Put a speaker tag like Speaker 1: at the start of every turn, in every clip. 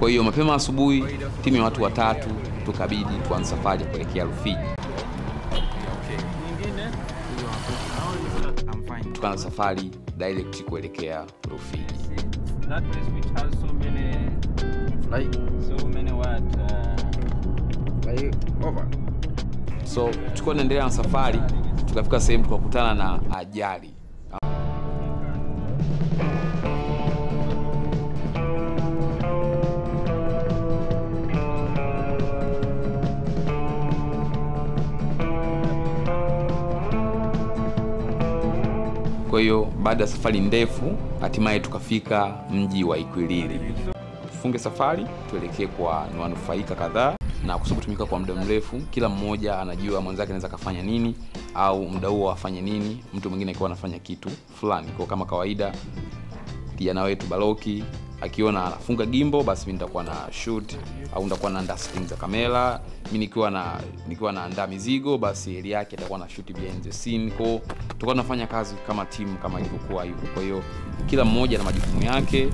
Speaker 1: Kwa hiyo mapema asubuhi timu ya watu watatu tukabidi tuanze safari kuelekea Rufiji. Tukaanza safari direct kuelekea Rufiji.
Speaker 2: That place which has so many over.
Speaker 1: So tulikuwa tunaendelea na safari, tukafika sehemu tukakutana na ajali. Kwa hiyo baada ya safari ndefu hatimaye tukafika mji wa Ikwiriri. Tufunge safari tuelekee kwa wanufaika kadhaa, na kwa sababu tumika kwa muda mrefu kila mmoja anajua mwenzake anaweza kufanya nini au muda huo afanye nini, mtu mwingine akiwa anafanya kitu fulani. Kwa kama kawaida kijana wetu Baloki akiona anafunga gimbo, basi mimi nitakuwa na shoot au nitakuwa naandaa settings za kamera. Mimi nikiwa naandaa mizigo, basi Eli yake atakuwa na shoot behind the scene. Kwa tutakuwa tunafanya kazi kama team kama ilivyokuwa hivyo. Kwa hiyo kila mmoja na majukumu yake,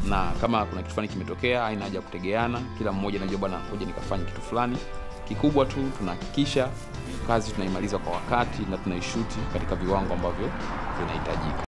Speaker 1: na kama kuna kitu fulani kimetokea haina haja kutegeana, kila mmoja anajua bwana ngoja nikafanye kitu fulani. Kikubwa tu tunahakikisha kazi tunaimaliza kwa wakati na tunaishuti katika viwango ambavyo vinahitajika.